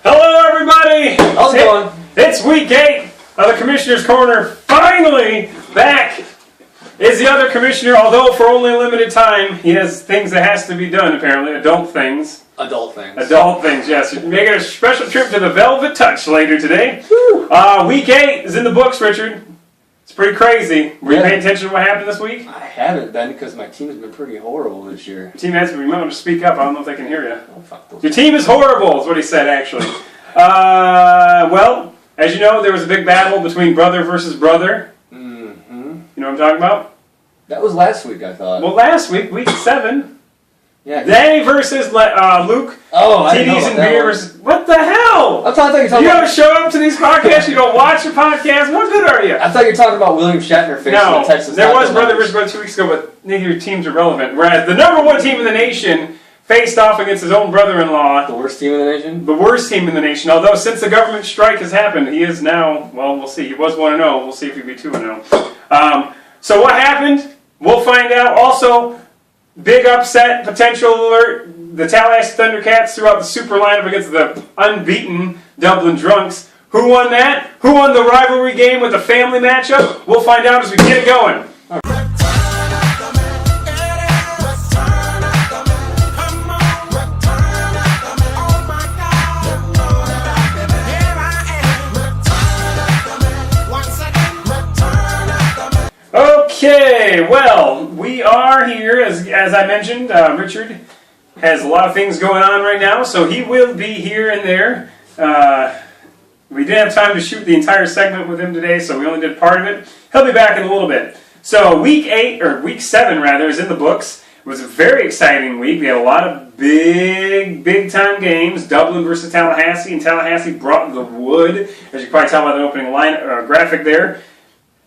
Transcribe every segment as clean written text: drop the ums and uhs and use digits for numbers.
Hello, everybody! How's it going? It's week 8 of the Commissioner's Corner. Finally back is the other commissioner, although for only a limited time. He has things that has to be done, apparently. Adult things. Adult things. Adult things, yes. You're making a special trip to the Velvet Touch later today. Week 8 is in the books, Richard. It's pretty crazy. Were you paying attention to what happened this week? I haven't been because my team's been pretty horrible this year. Your team has to remember to speak up. I don't know if they can hear you. Oh, fuck those. Your team is horrible, is what he said, actually. Well, as you know, there was a big battle between brother versus brother. Mm-hmm. You know what I'm talking about? That was last week, I thought. Well, last week, week 7. Yeah. They versus Luke. Oh, I didn't know TDs about and that beer one. versus... What the hell? I thought you were talking You about... don't show up to these podcasts? You don't watch the podcast? What good are you? I thought you were talking about William Shatner facing No, the Texas there was Tacos brother Niners. versus brother 2 weeks ago, but neither of your teams are relevant. Whereas the number 1 team in the nation faced off against his own brother-in-law. The worst team in the nation? The worst team in the nation. Although since the government strike has happened, he is now, well, we'll see. He was 1-0. We'll see if he'll be 2-0. So what happened? We'll find out. Also, big upset, potential alert. The Tallahassee Thundercats threw out the super lineup against the unbeaten Dublin Drunks. Who won that? Who won the rivalry game with the family matchup? We'll find out as we get it going. Okay, well, we are here, as I mentioned, Richard has a lot of things going on right now, so he will be here and there. We didn't have time to shoot the entire segment with him today, so we only did part of it. He'll be back in a little bit. So week 7 rather, is in the books. It was a very exciting week. We had a lot of big time games. Dublin versus Tallahassee, and Tallahassee brought the wood, as you can probably tell by the opening line graphic there.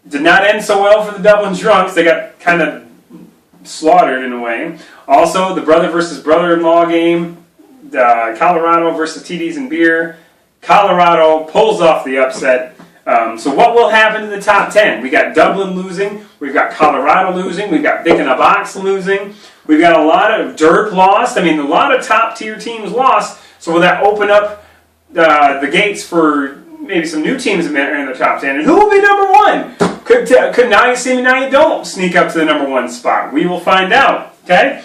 Did not end so well for the Dublin Drunks. They got kind of slaughtered in a way. Also, the brother versus brother-in-law game, Colorado versus TDs and beer. Colorado pulls off the upset. So what will happen in the top 10? We got Dublin losing. We've got Colorado losing. We've got Vic in a Box losing. We've got a lot of Derp lost. I mean, a lot of top-tier teams lost. So will that open up the gates for maybe some new teams in the top 10? And who will be number 1? Could now you see me, now you don't sneak up to the number 1 spot? We will find out, okay?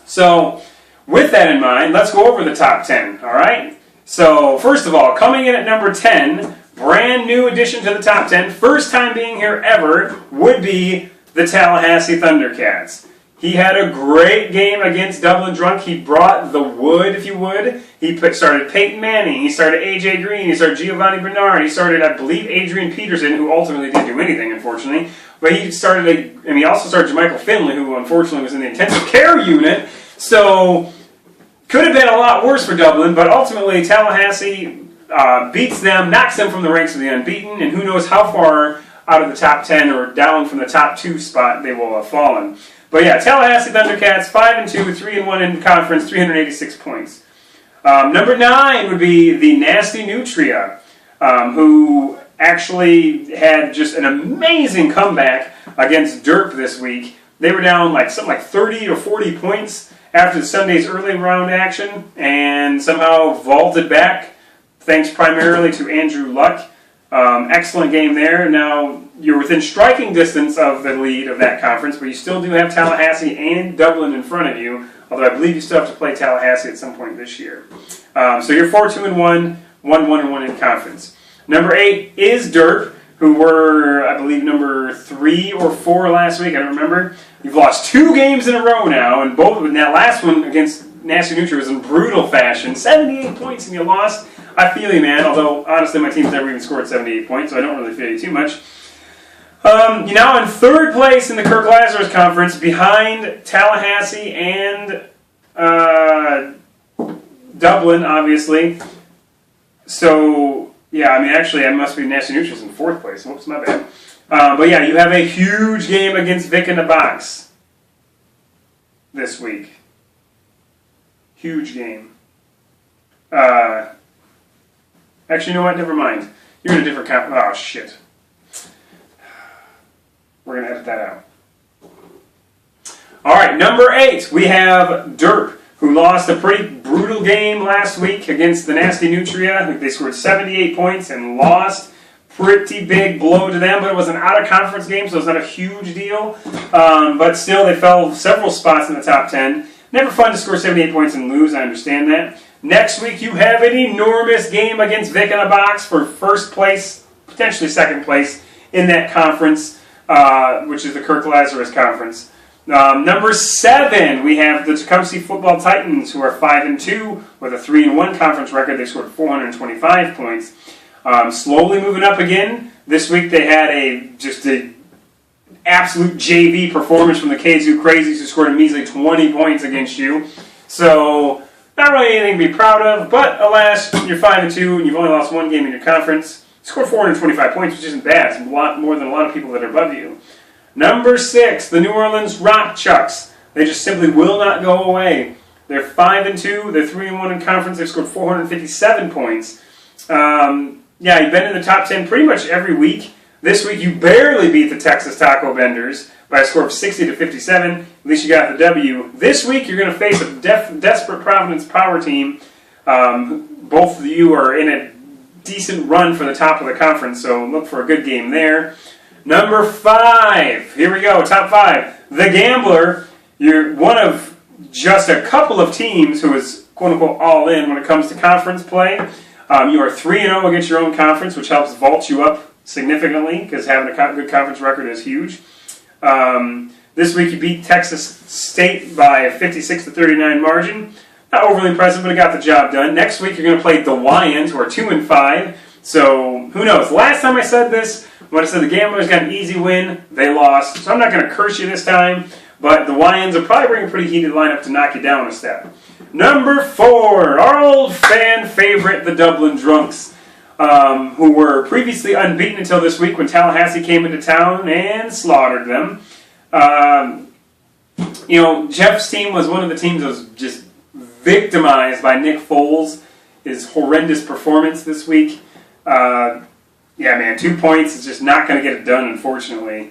So, with that in mind, let's go over the top 10, all right? So, first of all, coming in at number 10, brand new addition to the top 10, first time being here ever, would be the Tallahassee Thundercats. He had a great game against Dublin Drunk. He brought the wood, if you would. He started Peyton Manning. He started A.J. Green. He started Giovanni Bernard. He started, I believe, Adrian Peterson, who ultimately didn't do anything, unfortunately. But he also started Jermichael Finley, who unfortunately was in the intensive care unit. So, could have been a lot worse for Dublin, but ultimately Tallahassee beats them, knocks them from the ranks of the unbeaten, and who knows how far out of the top 10 or down from the top 2 spot they will have fallen. But yeah, Tallahassee Thundercats, 5-2, 3-1 in conference, 386 points. Number 9 would be the Nasty Nutria, who actually had just an amazing comeback against Derp this week. They were down something like 30 or 40 points after the Sunday's early round action, and somehow vaulted back, thanks primarily to Andrew Luck. Excellent game there. Now, you're within striking distance of the lead of that conference, but you still do have Tallahassee and Dublin in front of you, although I believe you still have to play Tallahassee at some point this year. So you're 4-2-1, 1-1-1 in conference. Number 8 is Derp, who were, I believe, number 3 or 4 last week, I don't remember. You've lost 2 games in a row now, and that last one against Nasty Nutria was in brutal fashion. 78 points and you lost. I feel you, man, although, honestly, my team's never even scored 78 points, so I don't really feel you too much. You're now in 3rd place in the Kirk Lazarus Conference, behind Tallahassee and Dublin, obviously. So, yeah, I mean, actually, I must be Nasty Nutria's in 4th place. Whoops, my bad. But yeah, you have a huge game against Vic in the Box this week. Huge game. Actually, you know what? Never mind. You're in a different Oh, shit. We're going to edit that out. All right, number 8, we have Derp, who lost a pretty brutal game last week against the nasty Nutria. I think they scored 78 points and lost. Pretty big blow to them, but it was an out-of-conference game, so it's not a huge deal. But still, they fell several spots in the top 10. Never fun to score 78 points and lose, I understand that. Next week, you have an enormous game against Vic in a Box for first place, potentially second place, in that conference, which is the Kirk Lazarus Conference. Number 7, we have the Tecumseh Football Titans, who are 5-2 with a 3-1 conference record. They scored 425 points. Slowly moving up again. This week they had just an absolute JV performance from the Kazoo Crazies, who scored a measly 20 points against you. So, not really anything to be proud of, but alas, you're 5-2 and you've only lost one game in your conference. You scored 425 points, which isn't bad. It's a lot more than a lot of people that are above you. Number 6, the New Orleans Rock Chucks. They just simply will not go away. They're 5-2. They're 3-1 in conference. They've scored 457 points. Yeah, you've been in the top 10 pretty much every week. This week you barely beat the Texas Taco Benders by a score of 60-57. At least you got the W. This week you're going to face a desperate Providence Power team. Both of you are in a decent run for the top of the conference, so look for a good game there. Number 5. Here we go, top 5. The Gambler. You're one of just a couple of teams who is quote-unquote all in when it comes to conference play. You are 3-0 against your own conference, which helps vault you up significantly because having a good conference record is huge. This week you beat Texas State by a 56-39 margin. Not overly impressive, but it got the job done. Next week you're going to play the Wyans, who are 2-5. So who knows? Last time I said this, when I said the Gamblers got an easy win, they lost. So I'm not going to curse you this time, but the Wyans will probably bring a pretty heated lineup to knock you down a step. Number 4, our old fan favorite, the Dublin Drunks, who were previously unbeaten until this week when Tallahassee came into town and slaughtered them. Jeff's team was one of the teams that was just victimized by Nick Foles, his horrendous performance this week. 2 points is just not going to get it done, unfortunately.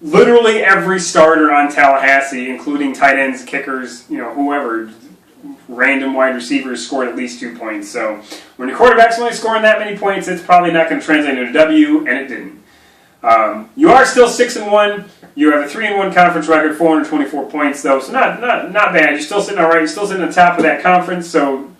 Literally every starter on Tallahassee, including tight ends, kickers, whoever, random wide receivers, scored at least 2 points. So when your quarterback's only scoring that many points, it's probably not going to translate into a W, and it didn't. You are still 6-1. You have a 3-1 conference record, 424 points, though, so not bad. You're still sitting all right. You're still sitting on top of that conference, so,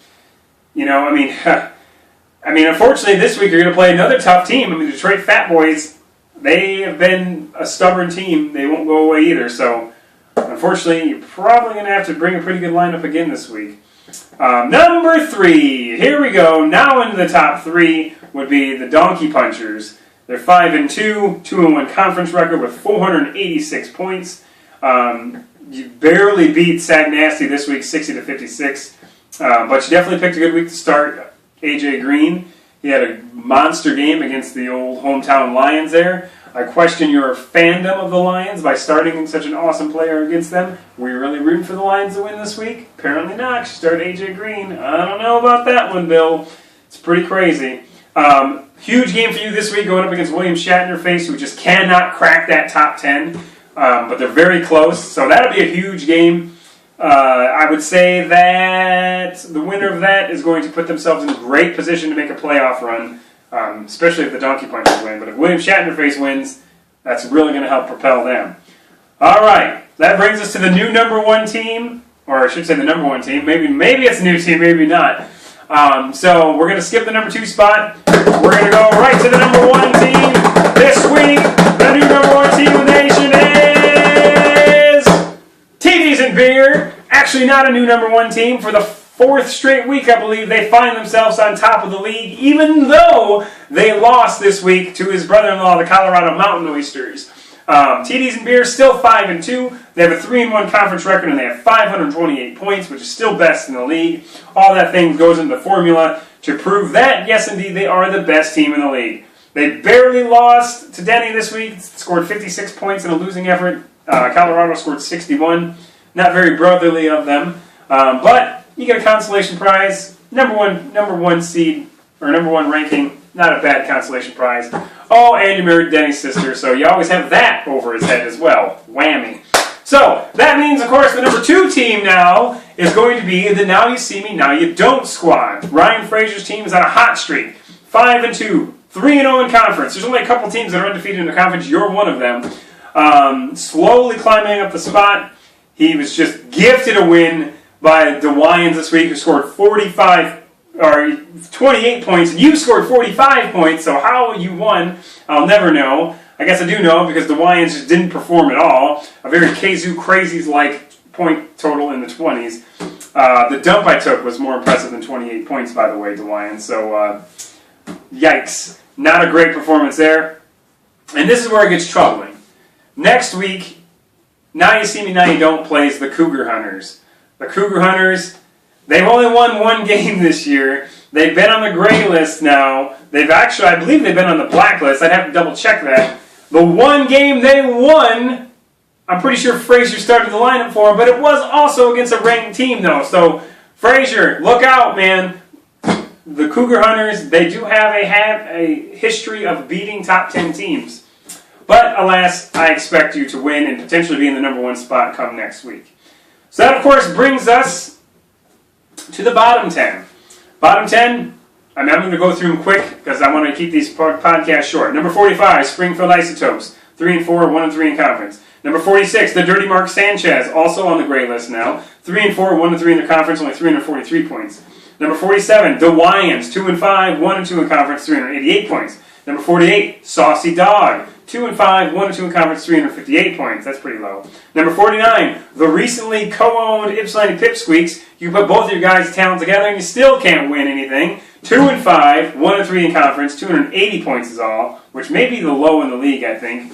unfortunately, this week you're going to play another tough team. The Detroit Fat Boys, they have been a stubborn team. They won't go away either. So, unfortunately, you're probably going to have to bring a pretty good lineup again this week. Number 3. Here we go. Now into the top 3 would be the Donkey Punchers. They're 5-2, 2-1 conference record with 486 points. You barely beat Sag Nasty this week, 60-56. But you definitely picked a good week to start. AJ Green, he had a monster game against the old hometown Lions there. I question your fandom of the Lions by starting such an awesome player against them. Were you really rooting for the Lions to win this week? Apparently not. You started AJ Green. I don't know about that one, Bill. It's pretty crazy. Huge game for you this week going up against William Shatnerface, who just cannot crack that top 10. But they're very close, so that'll be a huge game. I would say that the winner of that is going to put themselves in a great position to make a playoff run, especially if the Donkey Punchers win. But if William Shatnerface wins, that's really going to help propel them. All right, that brings us to the new number 1 team, or I should say the number 1 team. Maybe it's a new team, maybe not. So we're going to skip the number 2 spot. We're going to go right to the number 1 team. This week, the new number 1 team in the nation is TDs and Beer. Actually not a new number 1 team. For the 4th straight week, I believe, they find themselves on top of the league, even though they lost this week to his brother-in-law, the Colorado Mountain Oysters. TDs and Beer still 5-2. They have a 3-1 conference record, and they have 528 points, which is still best in the league. All that thing goes into the formula to prove that, yes, indeed, they are the best team in the league. They barely lost to Denny this week, scored 56 points in a losing effort. Colorado scored 61. Not very brotherly of them. But you get a consolation prize. Number one seed, or number 1 ranking. Not a bad consolation prize. Oh, and you married Denny's sister, so you always have that over his head as well. Whammy. So, that means, of course, the number 2 team now is going to be the Now You See Me, Now You Don't squad. Ryan Frazier's team is on a hot streak. 5-2, 3-0 in conference. There's only a couple teams that are undefeated in the conference. You're one of them. Slowly climbing up the spot. He was just gifted a win by the Wyans this week, who scored 28 points. You scored 45 points, so how you won, I'll never know. I guess I do know because the Wyans just didn't perform at all. A very Kazoo Crazies-like point total in the 20s. The dump I took was more impressive than 28 points, by the way, the Wyans. So, yikes. Not a great performance there. And this is where it gets troubling. Next week, Now You See Me, Now You Don't plays the Cougar Hunters. The Cougar Hunters, they've only won one game this year. They've been on the gray list now. They've actually, I believe they've been on the black list. I'd have to double check that. The one game they won, I'm pretty sure Frazier started the lineup for them, but it was also against a ranked team though. So, Frazier, look out, man. The Cougar Hunters, they do have a history of beating top 10 teams. But, alas, I expect you to win and potentially be in the number 1 spot come next week. So that, of course, brings us to the bottom 10. Bottom 10, I'm going to go through them quick because I want to keep these podcasts short. Number 45, Springfield Isotopes, 3-4, 1-3 in conference. Number 46, the Dirty Mark Sanchez, also on the gray list now, 3-4, 1-3 in the conference, only 343 points. Number 47, the Wyans, 2-5, 1-2 in conference, 388 points. Number 48, Saucy Dog, 2-5, 1-2 in conference, 358 points. That's pretty low. Number 49, the recently co-owned Ypsilanti Pipsqueaks. You can put both of your guys' talent together and you still can't win anything. 2-5, 1-3 in conference, 280 points is all, which may be the low in the league, I think.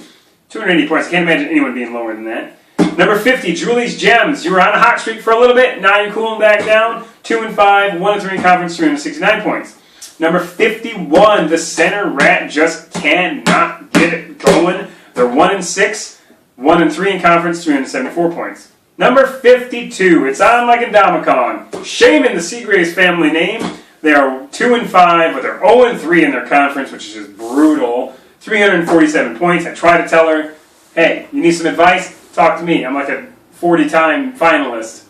280 points. I can't imagine anyone being lower than that. Number 50, Julie's Gems. You were on a hot streak for a little bit. Now you're cooling back down. 2-5, 1-3 in conference, 369 points. Number 51, the Center Rat just cannot get it going. They're 1-6, 1-3 in conference, 374 points. Number 52, it's on like a Domicon. Shaman, the Seagraves family name. They are 2-5, but they're 0-3 in their conference, which is just brutal. 347 points. I try to tell her, hey, you need some advice? Talk to me. I'm like a 40-time finalist.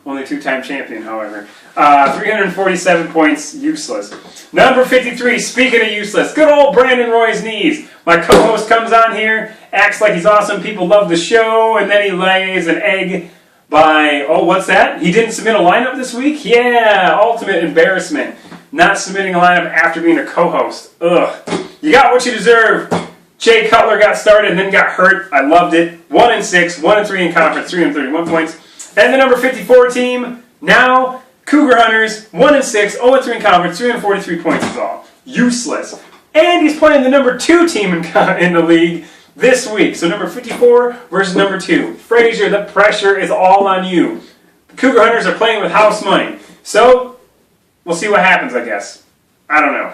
Only 2-time champion, however. 347 points, useless. Number 53, speaking of useless, good old Brandon Roy's knees. My co-host comes on here, acts like he's awesome, people love the show, and then he lays an egg by, oh, what's that? He didn't submit a lineup this week? Yeah, ultimate embarrassment. Not submitting a lineup after being a co-host. Ugh. You got what you deserve. Jay Cutler got started and then got hurt. I loved it. 1-6, 1-3 in conference, 331 points. And the number 54 team, now Cougar Hunters, 1-6, 0-3 in conference, 343 points is all. Useless. And he's playing the number 2 team in the league this week. So number 54 versus number 2. Frazier, the pressure is all on you. The Cougar Hunters are playing with house money. So, we'll see what happens, I guess. I don't know.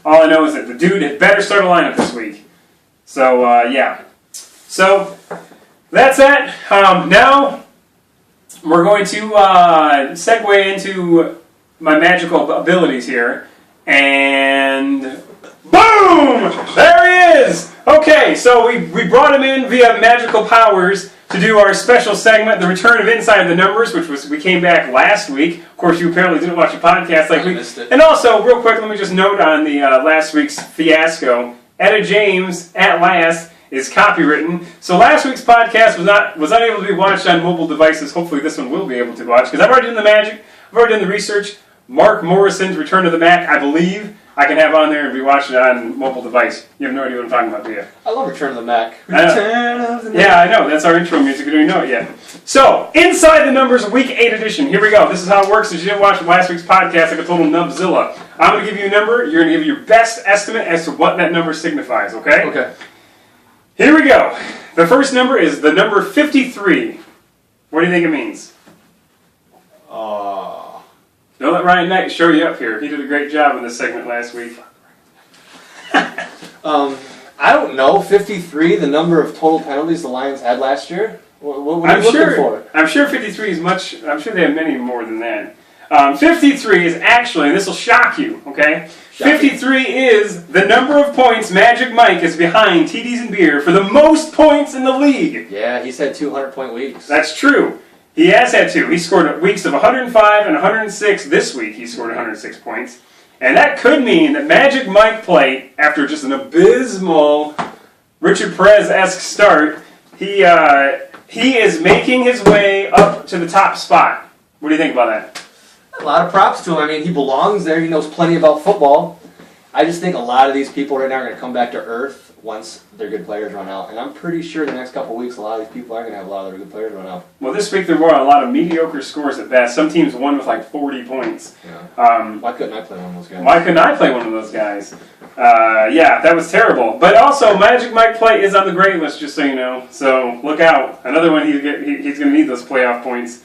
All I know is that the dude had better start a lineup this week. So, yeah. So, that's that. Now, we're going to segue into my magical abilities here. And boom! There he is! Okay, so we brought him in via magical powers to do our special segment, The Return of Inside the Numbers, which was we came back last week. Of course, you apparently didn't watch the podcast like we missed it. And also, real quick, let me just note on the last week's fiasco. Etta James, at last, is copywritten. So last week's podcast was unable to be watched on mobile devices. Hopefully this one will be able to watch, because I've already done the magic, I've already done the research. Mark Morrison's Return to the Mac, I believe, I can have on there and be watching it on mobile device. You have no idea what I'm talking about, do you? I love Return of the Mac. Return of the Mac. Yeah, I know. That's our intro music. You don't know it yet. So, Inside the Numbers, Week 8 edition. Here we go. This is how it works. If you didn't watch last week's podcast, like a total nubzilla. I'm going to give you a number. You're going to give your best estimate as to what that number signifies, okay? Okay. Here we go. The first number is the number 53. What do you think it means? Don't let Ryan Knight show you up here. He did a great job in this segment last week. I don't know. 53, the number of total penalties the Lions had last year? What are you looking for? I'm sure 53 is much... I'm sure they have many more than that. 53 is actually, and this will shock you, okay? 53 is the number of points Magic Mike is behind TDs and Beer for the most points in the league. Yeah, he's had 200-point weeks. That's true. He has had two. He scored weeks of 105 and 106. This week he scored 106 points. And that could mean that Magic Mike Plate, after just an abysmal Richard Perez-esque start, he is making his way up to the top spot. What do you think about that? A lot of props to him. I mean, he belongs there. He knows plenty about football. I just think a lot of these people right now are going to come back to earth once their good players run out. And I'm pretty sure the next couple of weeks, a lot of these people are going to have a lot of their good players run out. Well, this week there were a lot of mediocre scores at best. Some teams won with like 40 points. Yeah. Why couldn't I play one of those guys? Why couldn't I play one of those guys? Yeah, that was terrible. But also, Magic Mike Plate is on the grade list, just so you know. So look out. Another one he's going to need those playoff points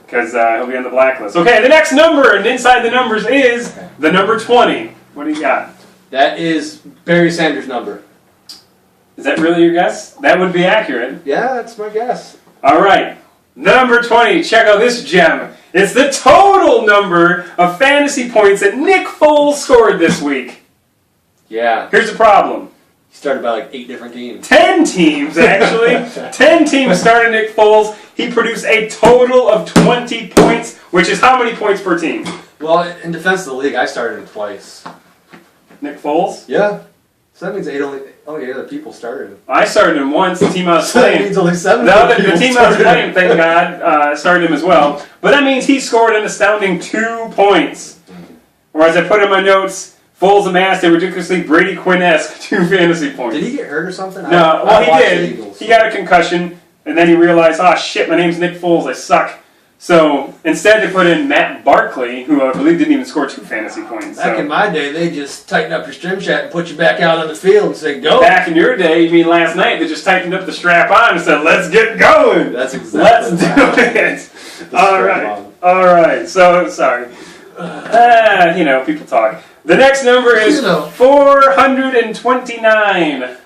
because he'll be on the blacklist. Okay, the next number, and inside the numbers is the number 20. What do you got? That is Barry Sanders' number. Is that really your guess? That would be accurate. Yeah, that's my guess. All right. Number 20. Check out this gem. It's the total number of fantasy points that Nick Foles scored this week. Yeah. Here's the problem. He started by like 8 different teams. 10 teams, actually. 10 teams started Nick Foles. He produced a total of 20 points, which is how many points per team? Well, in defense of the league, I started him twice. Nick Foles? Yeah. So that means 8 other people started him. I started him once, the team I was So that playing. means only 7 The team I was playing, thank God, started him as well. But that means he scored an astounding 2 points. Or as I put in my notes, Foles amassed a ridiculously Brady Quinn-esque 2 fantasy points. Did he get hurt or something? No, well, he did. He got a concussion, and then he realized, oh shit, my name's Nick Foles, I suck. So instead they put in Matt Barkley, who I believe didn't even score 2 fantasy points. Back in my day, they just tightened up your string chat and put you back out on the field and said, go. Back in your day, you mean last night, they just tightened up the strap on and said, let's get going. That's exactly Let's do it. All right. So, sorry. People talk. The next number is 429.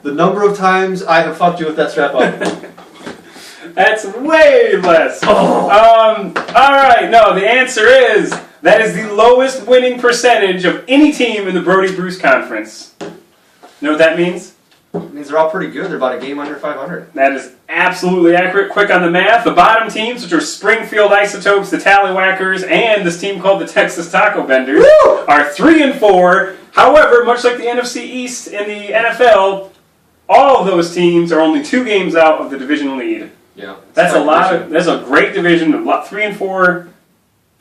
The number of times I have fucked you with that strap on. That's way less. Oh. All right. No, the answer is that is the lowest winning percentage of any team in the Brody Bruce Conference. Know what that means? It means they're all pretty good. They're about a game under 500. That is absolutely accurate. Quick on the math. The bottom teams, which are Springfield Isotopes, the Tallywhackers, and this team called the Texas Taco Benders, are 3-4. However, much like the NFC East in the NFL, all of those teams are only 2 games out of the division lead. Yeah, that's a great division. 3-4,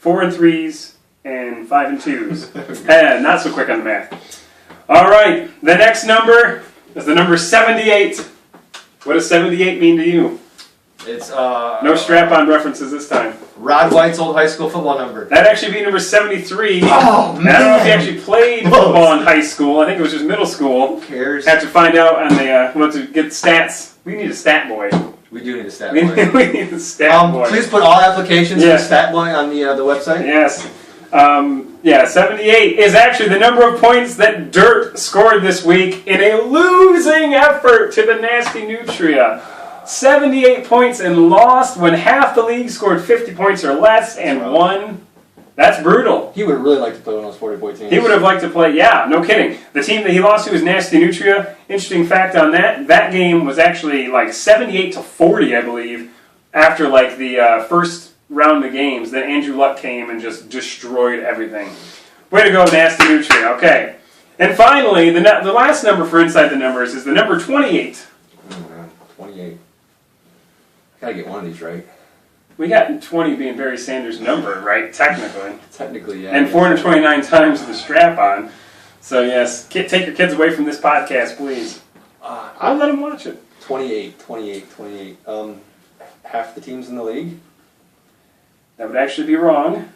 4-3s, and 5-2s. And not so quick on the math. All right, the next number is the number 78. What does 78 mean to you? It's no strap-on references this time. Rod White's old high school football number. That'd actually be number 73. Oh, man. I don't know if he actually played football in high school. I think it was just middle school. Who cares? Have to find out on the to get stats. We need a stat boy. We do need a stat boy. We need a stat boy. Please put all applications for stat boy on the website. Yes. 78 is actually the number of points that Dirt scored this week in a losing effort to the Nasty Nutria. 78 points and lost when half the league scored 50 points or less and won. That's brutal. He would really like to play one of those 40-point teams. He would have liked to play, yeah, no kidding. The team that he lost to was Nasty Nutria. Interesting fact on that, that game was actually like 78-40, I believe, after like the first round of games. Then Andrew Luck came and just destroyed everything. Way to go, Nasty Nutria. Okay. And finally, the last number for Inside the Numbers is the number 28. 28. I gotta get one of these right. We got 20 being Barry Sanders' number, right? Technically. Technically, yeah. And 429 times the strap on. So, yes, take your kids away from this podcast, please. I'll let them watch it. 28. Half the teams in the league? That would actually be wrong.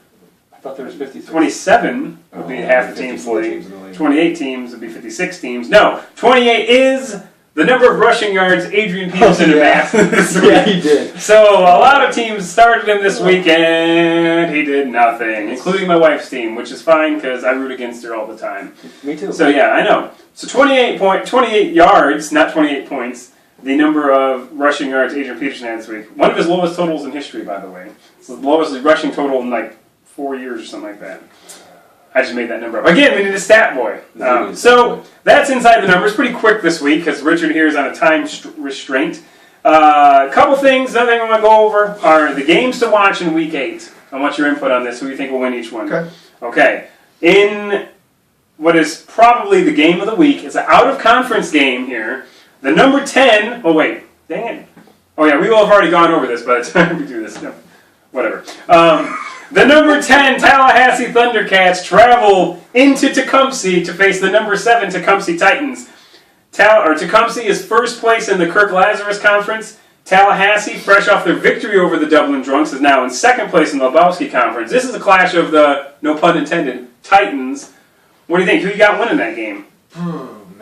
I thought there was 56. 27 would be half the teams in the league. 28 teams would be 56 teams. No, 28 is the number of rushing yards Adrian Peterson amassed this week. Yeah, he did. So a lot of teams started him this week, and he did nothing, including my wife's team, which is fine because I root against her all the time. Me too. So yeah, I know. So 28 yards, not 28 points, the number of rushing yards Adrian Peterson had this week. One of his lowest totals in history, by the way. It's the lowest rushing total in like 4 years or something like that. I just made that number up. Again, we need a stat boy. So that's Inside the Numbers. Pretty quick this week because Richard here is on a time restraint. A couple things, another thing I want to go over are the games to watch in Week 8. I want your input on this. Who do you think will win each one? Okay. In what is probably the game of the week, it's an out-of-conference game here. The number 10... Oh, wait. Dang it. Oh, yeah, we will have already gone over this by the time we do this. No, whatever. The number 10 Tallahassee Thundercats travel into Tecumseh to face the number 7 Tecumseh Titans. Tecumseh is first place in the Kirk-Lazarus Conference. Tallahassee, fresh off their victory over the Dublin Drunks, is now in second place in the Lebowski Conference. This is a clash of the, no pun intended, Titans. What do you think? Who you got winning that game?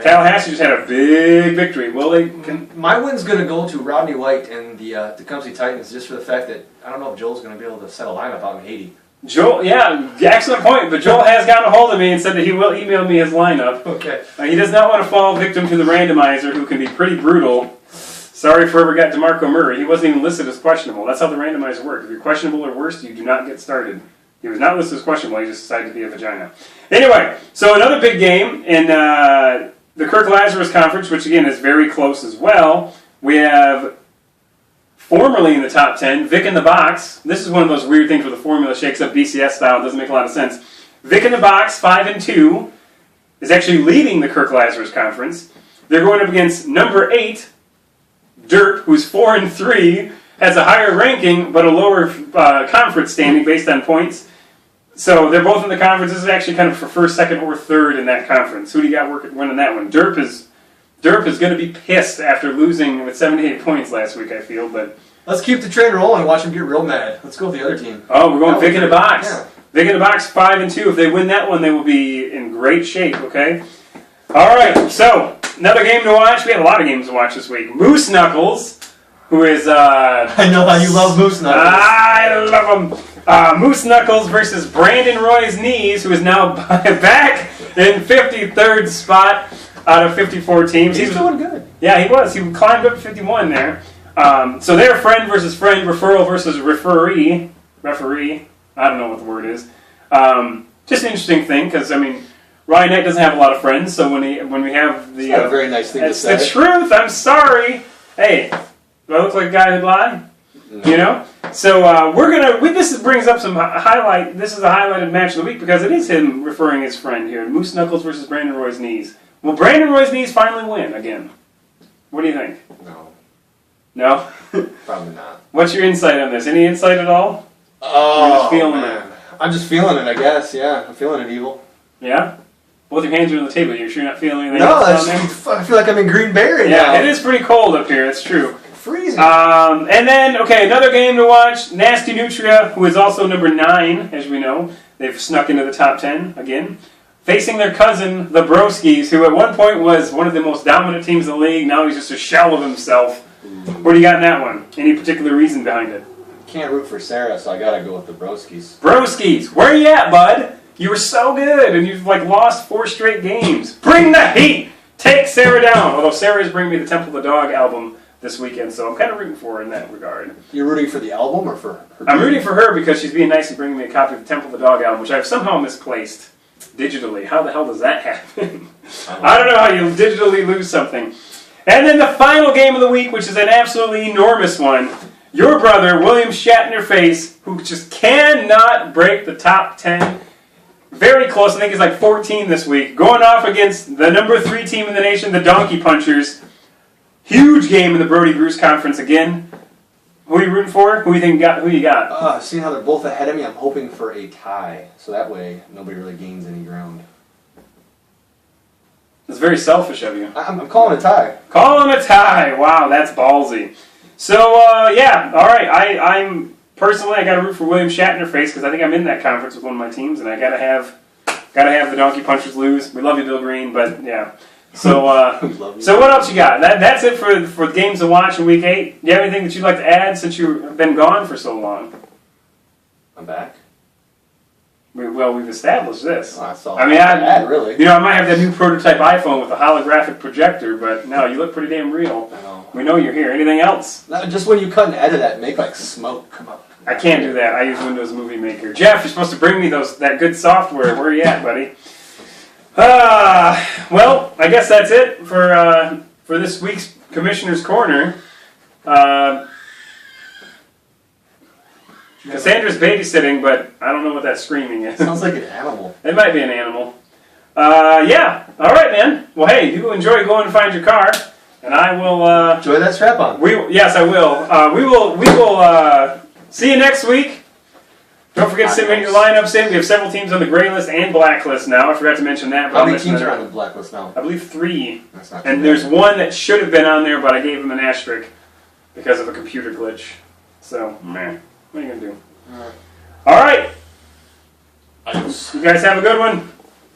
Tallahassee just had a big victory. Will they? My win's going to go to Rodney White and the Tecumseh Titans just for the fact that I don't know if Joel's going to be able to set a lineup out in Haiti. Joel, yeah, excellent point. But Joel has gotten a hold of me and said that he will email me his lineup. Okay. He does not want to fall victim to the randomizer, who can be pretty brutal. Sorry if whoever got DeMarco Murray. He wasn't even listed as questionable. That's how the randomizer works. If you're questionable or worse, you do not get started. He was not listed as questionable. He just decided to be a vagina. Anyway, so another big game in the Kirk-Lazarus Conference, which again is very close as well. We have formerly in the top 10, Vic in the Box. This is one of those weird things where the formula shakes up BCS style. It doesn't make a lot of sense. Vic in the Box, 5-2, is actually leading the Kirk-Lazarus Conference. They're going up against number 8, Derp, who's 4-3, has a higher ranking but a lower conference standing based on points. So they're both in the conference. This is actually kind of for first, second, or third in that conference. Who do you got winning that one? Derp is going to be pissed after losing with 78 points last week, I feel. But let's keep the train rolling and watch them get real mad. Let's go with the other team. Oh, we're going Vic in the Box. Yeah. Vic in the Box, 5-2. If they win that one, they will be in great shape, okay? All right, so another game to watch. We had a lot of games to watch this week. Moose Knuckles, who is... I know how you love Moose Knuckles. I love him. Moose Knuckles versus Brandon Roy's Knees, who is now back in 53rd spot out of 54 teams. He's doing good. Yeah, he was. He climbed up to 51 there. So they're friend versus friend, referral versus referee. I don't know what the word is. Just an interesting thing, because, I mean, Ryan Knight doesn't have a lot of friends, so when we have the... It's not a very nice thing to say. It's the truth, I'm sorry. Hey, do I look like a guy who'd lie? No. You know? So this brings up some highlight. This is a highlighted match of the week because it is him referring his friend here. Moose Knuckles versus Brandon Roy's Knees. Will Brandon Roy's Knees finally win again? What do you think? No. No? Probably not. What's your insight on this? Any insight at all? Oh, You're just feeling man. I'm just feeling it, I guess. Yeah, I'm feeling it, Evil. Yeah? Both your hands are on the table. You're sure you're not feeling anything No, else down there? I feel like I'm in Green Bay right now. Yeah, it is pretty cold up here. It's true. Freezing. And then, okay, another game to watch. Nasty Nutria, who is also number 9, as we know. They've snuck into the top 10 again. Facing their cousin, the Broskis, who at one point was one of the most dominant teams in the league. Now he's just a shell of himself. What do you got in that one? Any particular reason behind it? Can't root for Sarah, so I gotta go with the Broskis. Broskis, where you at, bud? You were so good, and you've lost 4 straight games. Bring the heat! Take Sarah down! Although Sarah is bringing me the Temple of the Dog album this weekend, so I'm kind of rooting for her in that regard. You're rooting for the album or for her? I'm rooting for her because she's being nice and bringing me a copy of the Temple of the Dog album, which I've somehow misplaced digitally. How the hell does that happen? I don't know how you digitally lose something. And then the final game of the week, which is an absolutely enormous one. Your brother, William Shatner-Face, who just cannot break the top 10. Very close. I think he's like 14 this week. Going off against the number 3 team in the nation, the Donkey Punchers. Huge game in the Brody Bruce Conference again. Who are you rooting for? Who you got? Seeing how they're both ahead of me, I'm hoping for a tie. So that way, nobody really gains any ground. That's very selfish of you. I'm calling a tie. Calling a tie. Wow, that's ballsy. So, yeah, all right. I'm personally, I got to root for William Shatner-Face because I think I'm in that conference with one of my teams, and I got to have the Donkey Punchers lose. We love you, Bill Green, but yeah. So, so what else you got? That's it for games to watch in Week 8. Do you have anything that you'd like to add since you've been gone for so long? I'm back. We've established this. Oh, that's all I mean, really. You know, I might have that new prototype iPhone with a holographic projector, but no, you look pretty damn real. I know. We know you're here. Anything else? No, just when you cut and edit that, make like smoke come up. I can't do that. I use Windows Movie Maker. Jeff, you're supposed to bring me that good software. Where are you at, buddy? Well, I guess that's it for this week's Commissioner's Corner. Cassandra's babysitting, but I don't know what that screaming is. Sounds like an animal. It might be an animal. Yeah. All right, man. Well, hey, you enjoy going to find your car, and I will. Enjoy that strap on. Yes, I will. We will see you next week. Don't forget to submit your lineups in. We have several teams on the gray list and black list now. I forgot to mention that. How many teams are on the black list now? I believe 3. That's not and there's one that should have been on there, but I gave him an asterisk because of a computer glitch. So, man, what are you going to do? All right. Adios. You guys have a good one.